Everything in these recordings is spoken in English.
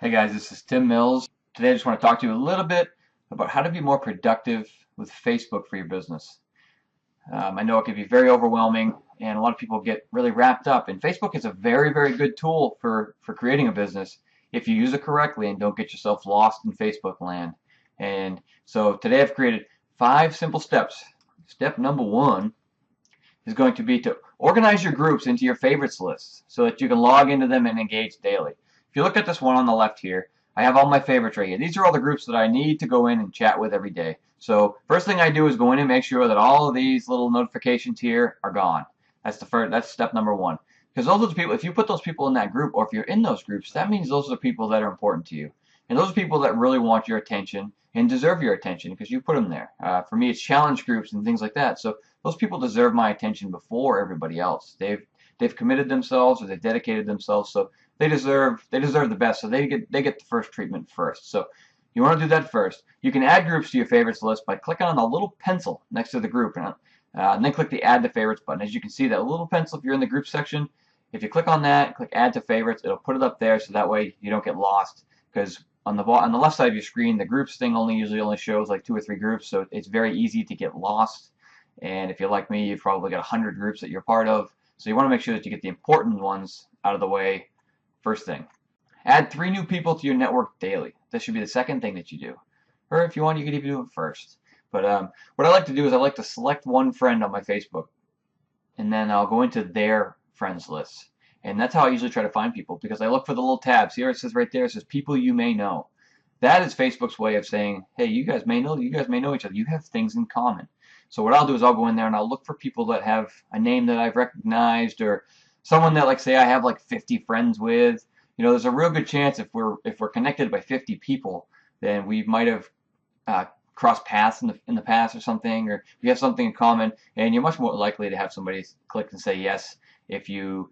Hey guys, this is Tim Mills. Today I just want to talk to you a little bit about how to be more productive with Facebook for your business. I know it can be very overwhelming and a lot of people get really wrapped up. And Facebook is a very, very good tool for creating a business if you use it correctly and don't get yourself lost in Facebook land. And so today I've created 5 simple steps. Step number 1 is going to be to organize your groups into your favorites list so that you can log into them and engage daily. If you look at this one on the left here, I have all my favorites right here. These are all the groups that I need to go in and chat with every day. So first thing I do is go in and make sure that all of these little notifications here are gone. That's step number 1. Because those are the people, if you put those people in that group or if you're in those groups, that means those are the people that are important to you. And those are people that really want your attention and deserve your attention because you put them there. For me, it's challenge groups and things like that. So those people deserve my attention before everybody else. They've committed themselves or they've dedicated themselves, so they deserve the best. So they get the first treatment first. So you want to do that first. You can add groups to your favorites list by clicking on the little pencil next to the group, and then click the Add to Favorites button. As you can see, that little pencil, if you're in the group section, if you click on that, click Add to Favorites, it'll put it up there so that way you don't get lost. Because on the left side of your screen, the groups thing usually only shows like 2 or 3 groups, so it's very easy to get lost. And if you're like me, you've probably got 100 groups that you're part of. So you want to make sure that you get the important ones out of the way first thing. Add 3 new people to your network daily. This should be the second thing that you do. Or if you want, you could even do it first. But what I like to do is I like to select one friend on my Facebook, and then I'll go into their friends list. And that's how I usually try to find people because I look for the little tabs. Here it says right there, it says people you may know. That is Facebook's way of saying, hey, you guys may know each other. You have things in common. So what I'll do is I'll go in there and I'll look for people that have a name that I've recognized or someone that, like, say I have like 50 friends with. There's a real good chance if we're connected by 50 people, then we might have uh, crossed paths in the past or something, or we have something in common, and you're much more likely to have somebody click and say yes if you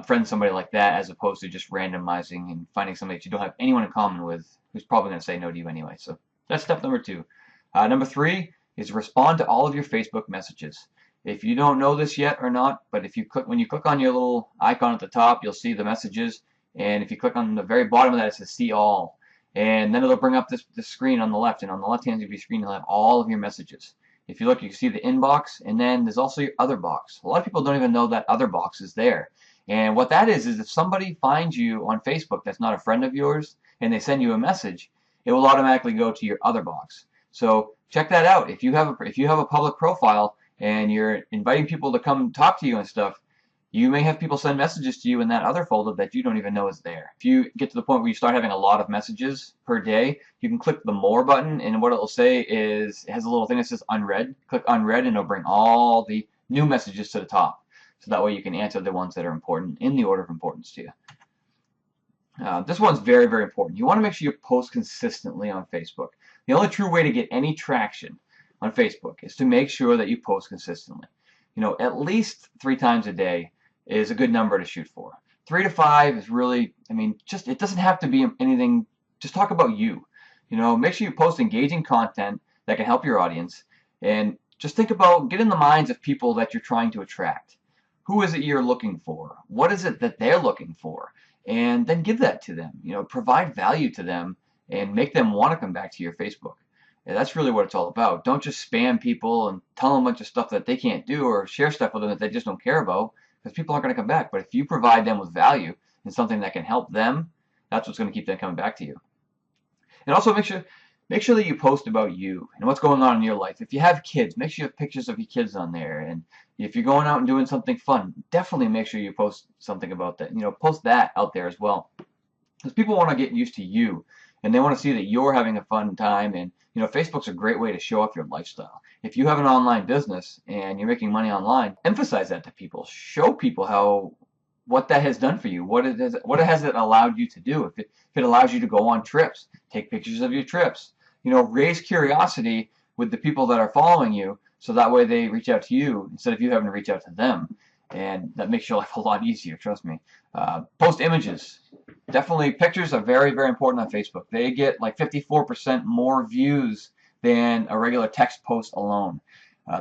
friend somebody like that, as opposed to just randomizing and finding somebody that you don't have anyone in common with who's probably going to say no to you anyway. So that's step number 2. Number 3 is respond to all of your Facebook messages. If you don't know this yet or not, but when you click on your little icon at the top, you'll see the messages, and if you click on the very bottom of that, it says see all, and then it'll bring up this screen on the left, and on the left hand of your screen you'll have all of your messages. If you look, you can see the inbox, and then there's also your other box. A lot of people don't even know that other box is there. And what that is if somebody finds you on Facebook that's not a friend of yours and they send you a message, it will automatically go to your other box. So check that out. If you have a public profile and you're inviting people to come talk to you and stuff, you may have people send messages to you in that other folder that you don't even know is there. If you get to the point where you start having a lot of messages per day, you can click the More button, and what it will say is it has a little thing that says Unread. Click Unread, and it'll bring all the new messages to the top. So that way you can answer the ones that are important in the order of importance to you. This one's very, very important. You want to make sure you post consistently on Facebook. The only true way to get any traction on Facebook is to make sure that you post consistently. At least 3 times a day is a good number to shoot for. 3 to 5 is really, it doesn't have to be anything. Just talk about you. Make sure you post engaging content that can help your audience, and just think about, get in the minds of people that you're trying to attract. Who is it you're looking for? What is it that they're looking for? And then give that to them. Provide value to them and make them want to come back to your Facebook. And that's really what it's all about. Don't just spam people and tell them a bunch of stuff that they can't do, or share stuff with them that they just don't care about, because people aren't going to come back. But if you provide them with value and something that can help them, that's what's going to keep them coming back to you. And also make sure that you post about you and what's going on in your life. If you have kids, make sure you have pictures of your kids on there. And if you're going out and doing something fun, definitely make sure you post something about that. Post that out there as well. Because people want to get used to you, and they want to see that you're having a fun time. And Facebook's a great way to show off your lifestyle. If you have an online business and you're making money online, emphasize that to people. Show people what that has done for you, what has it allowed you to do. If it allows you to go on trips, take pictures of your trips. Raise curiosity with the people that are following you, so that way they reach out to you instead of you having to reach out to them. And that makes your life a lot easier, trust me. Post images. Definitely, pictures are very, very important on Facebook. They get like 54% more views than a regular text post alone.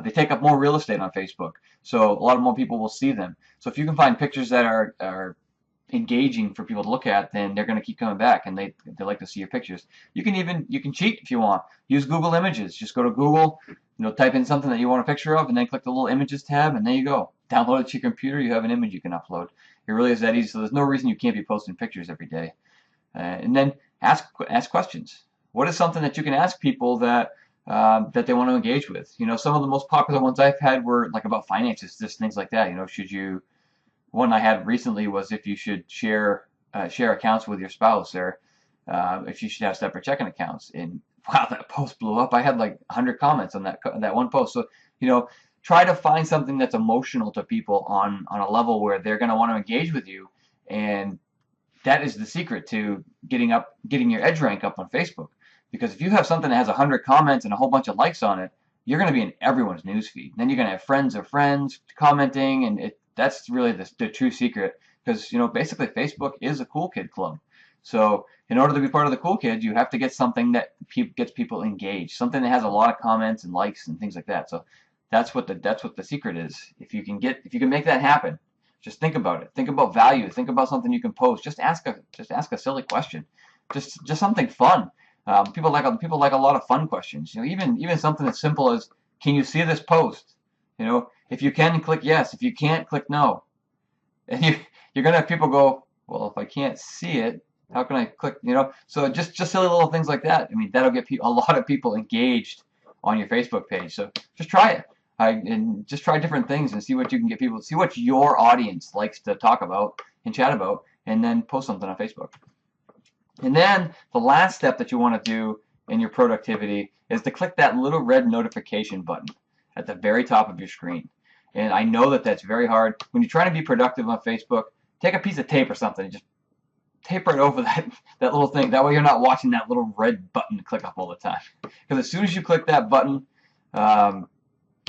They take up more real estate on Facebook, so a lot more people will see them. So if you can find pictures that are engaging for people to look at, then they're going to keep coming back, and they like to see your pictures. You can cheat if you want. Use Google Images. Just go to Google, type in something that you want a picture of, and then click the little images tab, and there you go. Download it to your computer. You have an image you can upload. It really is that easy. So there's no reason you can't be posting pictures every day. And then ask questions. What is something that you can ask people that that they want to engage with? Some of the most popular ones I've had were like about finances, just things like that. Should you One I had recently was if you should share accounts with your spouse, or if you should have separate checking accounts. And wow, that post blew up. I had like 100 comments on that one post. So try to find something that's emotional to people on a level where they're going to want to engage with you, and that is the secret to getting your edge rank up on Facebook. Because if you have something that has 100 comments and a whole bunch of likes on it, you're going to be in everyone's newsfeed. Then you're going to have friends of friends commenting, and that's really the true secret. Because basically Facebook is a cool kid club. So in order to be part of the cool kids, you have to get something that gets people engaged, something that has a lot of comments and likes and things like that. So that's what the secret is. If you can make that happen, just think about it. Think about value. Think about something you can post. Just ask a silly question. Just something fun. People like a lot of fun questions. Even something as simple as, can you see this post? If you can, click yes. If you can't, click no. And you're gonna have people go, well, if I can't see it, how can I click? So just silly little things like that. I mean, that'll get a lot of people engaged on your Facebook page. So just try it. And just try different things and see what you can get people. See what your audience likes to talk about and chat about, and then post something on Facebook. And then the last step that you want to do in your productivity is to click that little red notification button at the very top of your screen. And I know that that's very hard. When you're trying to be productive on Facebook, take a piece of tape or something and just tape right over that little thing. That way you're not watching that little red button click up all the time. Because as soon as you click that button,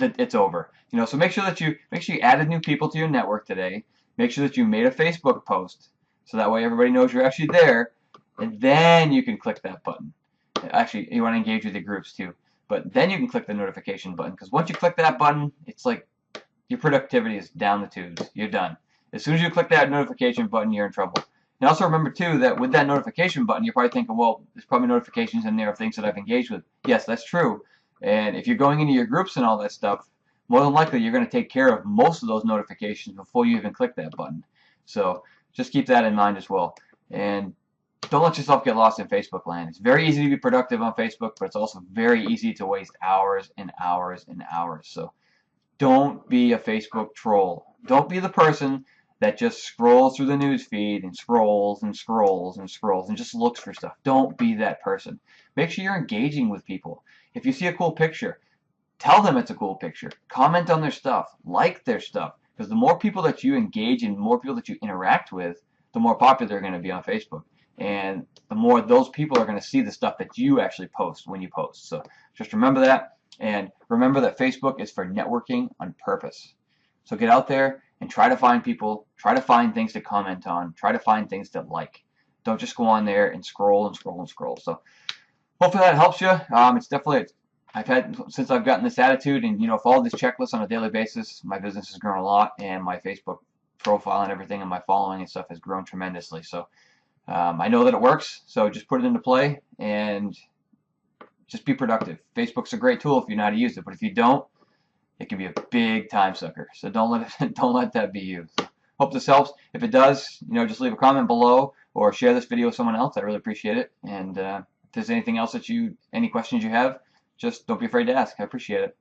it's over. So make sure you added new people to your network today. Make sure that you made a Facebook post, so that way everybody knows you're actually there. And then you can click that button. Actually, you want to engage with the groups too. But then you can click the notification button, because once you click that button, it's like your productivity is down the tubes. You're done. As soon as you click that notification button, you're in trouble. And also remember too that with that notification button, you're probably thinking, well, there's probably notifications in there of things that I've engaged with. Yes, that's true. And if you're going into your groups and all that stuff, more than likely you're going to take care of most of those notifications before you even click that button. So just keep that in mind as well. And don't let yourself get lost in Facebook land. It's very easy to be productive on Facebook, but it's also very easy to waste hours and hours and hours. So don't be a Facebook troll. Don't be the person that just scrolls through the news feed and scrolls and scrolls and scrolls and just looks for stuff. Don't be that person. Make sure you're engaging with people. If you see a cool picture, tell them it's a cool picture. Comment on their stuff. Like their stuff. Because the more people that you engage and the more people that you interact with, the more popular they're going to be on Facebook. And the more those people are going to see the stuff that you actually post when you post. So just remember that. And remember that Facebook is for networking on purpose. So get out there and try to find people. Try to find things to comment on. Try to find things to like. Don't just go on there and scroll and scroll and scroll. So hopefully that helps you. It's definitely, since I've gotten this attitude and followed this checklist on a daily basis, my business has grown a lot, and my Facebook profile and everything and my following and stuff has grown tremendously. So I know that it works. So just put it into play and just be productive. Facebook's a great tool if you know how to use it, but if you don't, it can be a big time sucker. So don't let that be you. So hope this helps. If it does, just leave a comment below or share this video with someone else. I really appreciate it. And if there's anything else any questions you have, just don't be afraid to ask. I appreciate it.